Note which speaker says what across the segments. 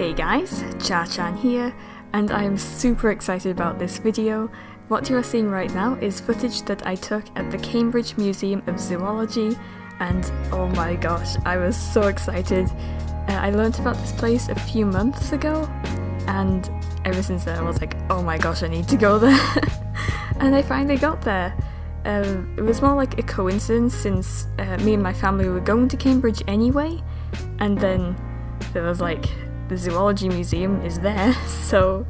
Speaker 1: Hey guys, Cha-chan here, and I am super excited about this video. What you are seeing right now is footage that I took at the Cambridge Museum of Zoology, and oh my gosh, I was so excited. I learned about this place a few months ago, and ever since then I was like, oh my gosh, I need to go there. And I finally got there. It was more like a coincidence since me and my family were going to Cambridge anyway, and then there was like, the Zoology Museum is there, so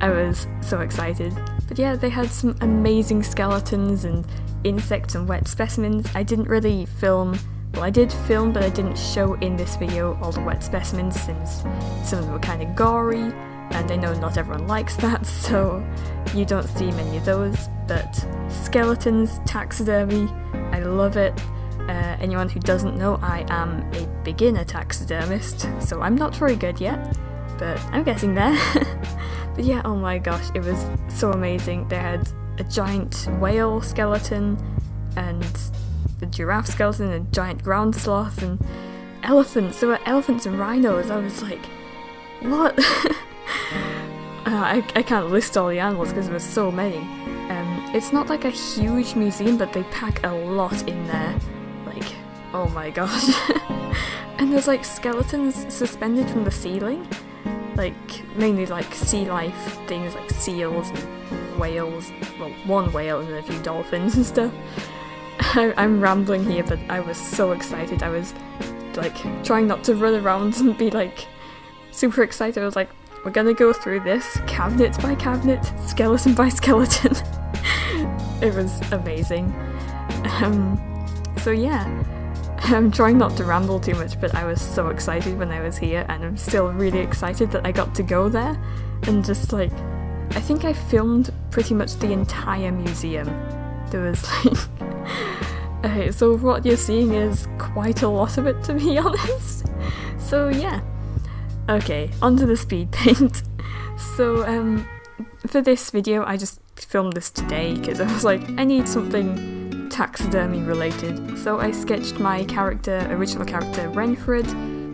Speaker 1: I was so excited. But yeah, they had some amazing skeletons and insects and wet specimens. I didn't really film, well I did film, but I didn't show in this video all the wet specimens since some of them were kind of gory, and I know not everyone likes that, so you don't see many of those. But skeletons, taxidermy, I love it. Anyone who doesn't know, I am a beginner taxidermist, so I'm not very good yet, but I'm getting there. But yeah, oh my gosh, it was so amazing. They had a giant whale skeleton, and the giraffe skeleton, and a giant ground sloth, and elephants. There were elephants and rhinos. I was like, what? I can't list all the animals because there were so many. It's not like a huge museum, but they pack a lot in there. Like, oh my gosh. And there's like skeletons suspended from the ceiling, like mainly like sea life things like seals and whales, well one whale and a few dolphins and stuff. I'm rambling here, but I was so excited. I was like trying not to run around and be like super excited. I was like, we're gonna go through this cabinet by cabinet, skeleton by skeleton. It was amazing. So yeah, I'm trying not to ramble too much, but I was so excited when I was here, and I'm still really excited that I got to go there. And just like, I think I filmed pretty much the entire museum. There was like, so what you're seeing is quite a lot of it, to be honest. So yeah. Okay, onto the speed paint. So for this video, I just filmed this today because I was like, I need something taxidermy related. So I sketched my original character Renfred,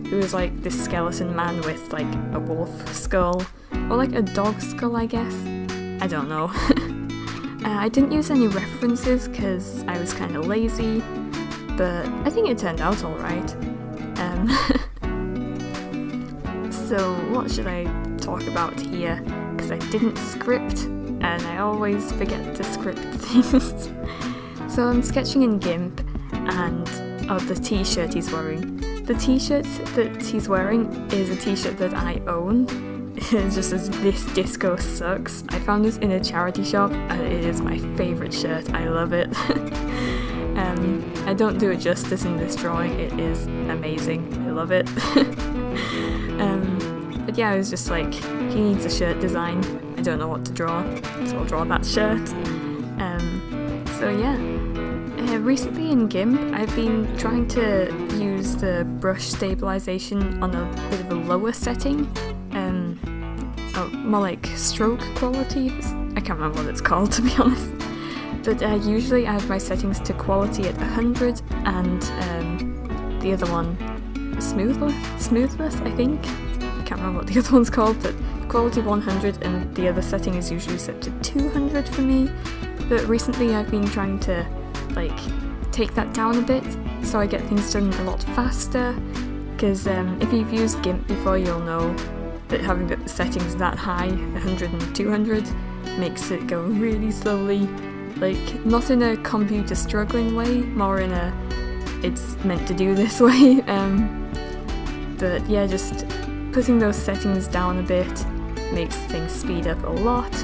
Speaker 1: who is like this skeleton man with like a wolf skull, or like a dog skull, I guess. I don't know. I didn't use any references because I was kind of lazy, but I think it turned out alright. So what should I talk about here? Because I didn't script, and I always forget to script things. So I'm sketching in GIMP, and the t-shirt he's wearing. The t-shirt that he's wearing is a t-shirt that I own. It just says, "This disco sucks." I found this in a charity shop, and it is my favourite shirt. I love it. I don't do it justice in this drawing. It is amazing. I love it. But yeah, I was just like, he needs a shirt design. I don't know what to draw, so I'll draw that shirt. So yeah. Recently in GIMP, I've been trying to use the brush stabilization on a bit of a lower setting. More like stroke quality. I can't remember what it's called, to be honest. But usually I have my settings to quality at 100, and the other one, smoothness, I think. I can't remember what the other one's called, but quality 100, and the other setting is usually set to 200 for me. But recently I've been trying to like take that down a bit so I get things done a lot faster, because if you've used GIMP before, you'll know that having the settings that high, 100 and 200, makes it go really slowly. Like, not in a computer struggling way, more in a it's meant to do this way. But yeah, just putting those settings down a bit makes things speed up a lot.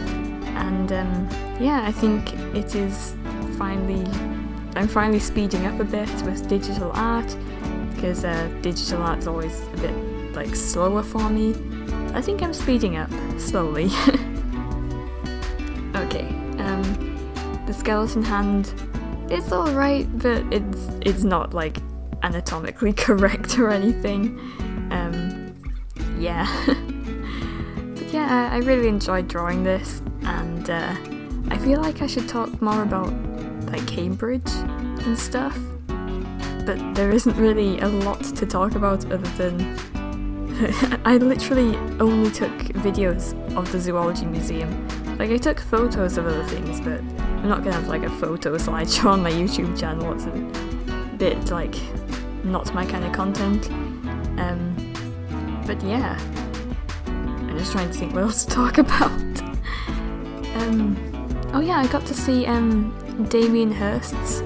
Speaker 1: And yeah, I think it is I'm finally speeding up a bit with digital art, because digital art's always a bit like slower for me. I think I'm speeding up slowly. Okay, the skeleton hand, it's alright, but it's not like anatomically correct or anything. Yeah. But yeah, I really enjoyed drawing this, and I feel like I should talk more about like Cambridge and stuff, but there isn't really a lot to talk about other than I literally only took videos of the Zoology Museum. Like, I took photos of other things, but I'm not gonna have like a photo slideshow on my YouTube channel. It's a bit like not my kind of content. But yeah, I'm just trying to think what else to talk about. Oh yeah, I got to see Damien Hirst's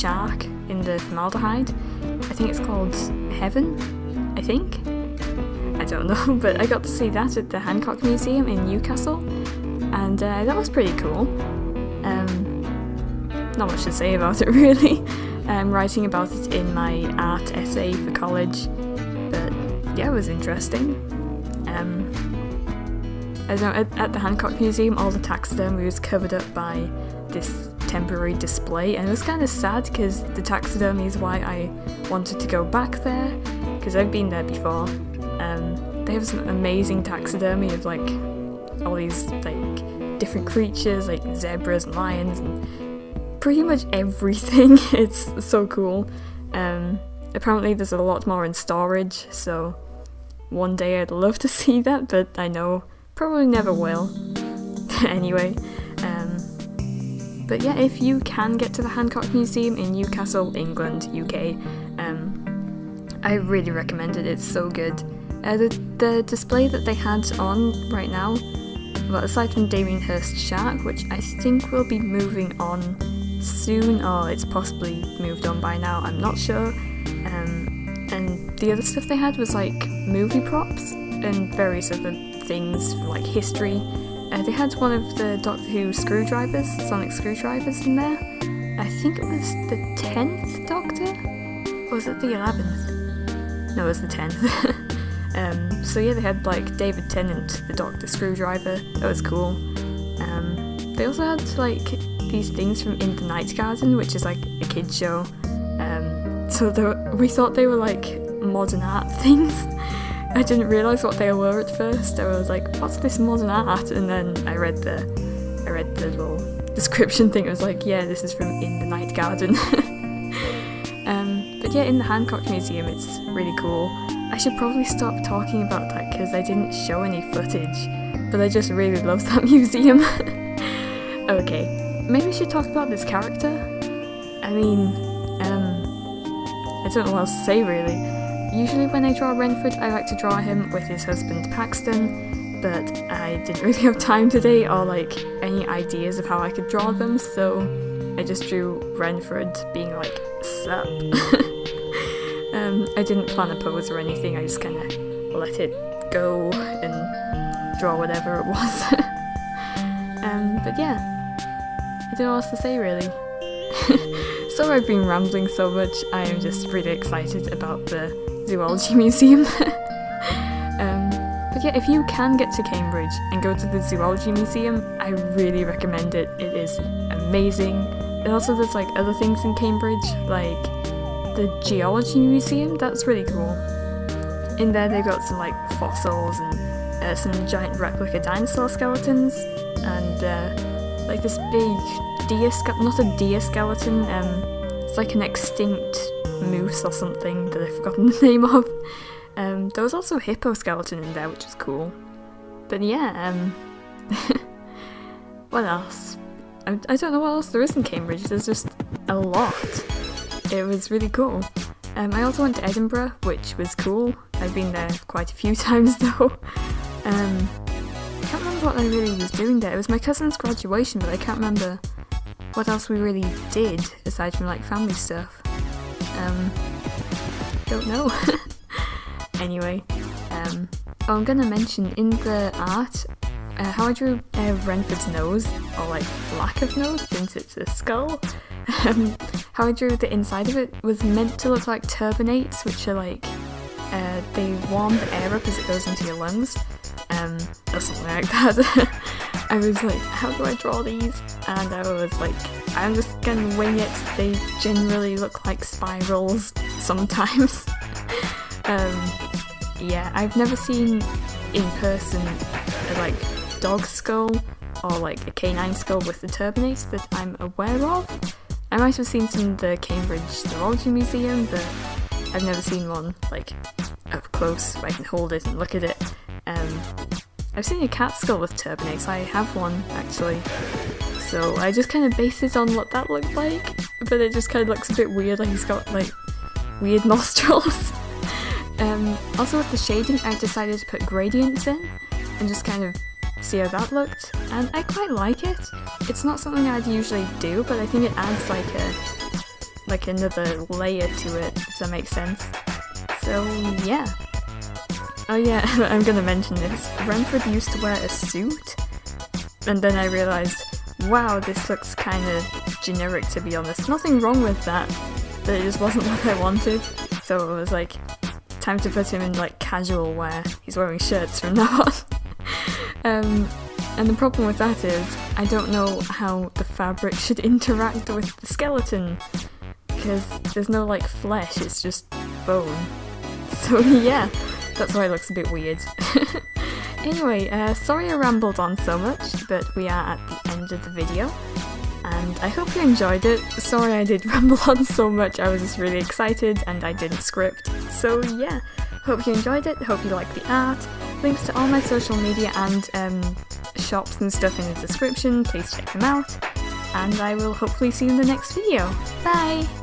Speaker 1: shark in the formaldehyde. I think it's called Heaven, I think. I don't know, but I got to see that at the Hancock Museum in Newcastle, and that was pretty cool. Not much to say about it really. I'm writing about it in my art essay for college, but yeah, it was interesting. I don't know, at the Hancock Museum, all the taxidermy was covered up by this temporary display, and it was kind of sad because the taxidermy is why I wanted to go back there, because I've been there before. They have some amazing taxidermy of like all these like different creatures, like zebras and lions and pretty much everything. It's so cool. Apparently there's a lot more in storage, so one day I'd love to see that, but I know probably never will. Anyway, but yeah, if you can get to the Hancock Museum in Newcastle, England, UK, I really recommend it. It's so good. The display that they had on right now, well, aside from Damien Hirst's shark, which I think will be moving on soon, or it's possibly moved on by now, I'm not sure. And the other stuff they had was like movie props and various other things from like history. They had one of the Doctor Who screwdrivers, sonic screwdrivers in there. I think it was the 10th Doctor? Or was it the 11th? No, it was the 10th. So yeah, they had like David Tennant, the Doctor screwdriver. That was cool. They also had like these things from In the Night Garden, which is like a kids show. So we thought they were like modern art things. I didn't realise what they were at first. I was like, what's this modern art? And then I read the little description thing. It was like, yeah, this is from In the Night Garden. But yeah, in the Hancock Museum, it's really cool. I should probably stop talking about that because I didn't show any footage, but I just really love that museum. Okay, maybe I should talk about this character. I mean, I don't know what else to say really. Usually when I draw Renford, I like to draw him with his husband Paxton, but I didn't really have time today or like any ideas of how I could draw them, so I just drew Renford being like, sup. I didn't plan a pose or anything, I just kind of let it go and draw whatever it was. But yeah, I don't know what else to say really. So I've been rambling so much, I am just really excited about the Zoology Museum. But yeah, if you can get to Cambridge and go to the Zoology Museum, I really recommend it. It is amazing. And also there's like other things in Cambridge, like the Geology Museum, that's really cool. In there they've got some like fossils and some giant replica dinosaur skeletons, and like this big deer not a deer skeleton, it's like an extinct moose or something that I've forgotten the name of. There was also a hippo skeleton in there, which was cool. But yeah, what else? I don't know what else there is in Cambridge, there's just a lot. It was really cool. I also went to Edinburgh, which was cool. I've been there quite a few times though. I can't remember what I really was doing there. It was my cousin's graduation, but I can't remember what else we really did aside from like family stuff. Don't know. Anyway, I'm gonna mention in the art how I drew Renford's nose, or like lack of nose since it's a skull. How I drew the inside of it was meant to look like turbinates, which are like, they warm the air up as it goes into your lungs, or something like that. I was like, how do I draw these? And I was like, I'm just gonna wing it. They generally look like spirals sometimes. Yeah, I've never seen in person a like dog skull or like a canine skull with the turbinates that I'm aware of. I might have seen some in the Cambridge Zoology Museum, but I've never seen one like up close where I can hold it and look at it. I've seen a cat skull with turbinates, I have one actually, so I just kind of based it on what that looked like, but it just kind of looks a bit weird, like he's got like weird nostrils. Also with the shading I decided to put gradients in and just kind of see how that looked, and I quite like it. It's not something I'd usually do, but I think it adds like another layer to it, if that makes sense. So yeah. Oh yeah, I'm gonna mention this. Renford used to wear a suit, and then I realised, wow, this looks kinda generic to be honest. Nothing wrong with that, but it just wasn't what I wanted. So it was like, time to put him in like casual wear. He's wearing shirts from now on. And the problem with that is, I don't know how the fabric should interact with the skeleton, because there's no like flesh, it's just bone. So yeah, that's why it looks a bit weird. Anyway, sorry I rambled on so much, but we are at the end of the video, and I hope you enjoyed it. Sorry I did ramble on so much, I was just really excited and I didn't script. So yeah, hope you enjoyed it, hope you liked the art. Links to all my social media and shops and stuff in the description, please check them out, and I will hopefully see you in the next video. Bye!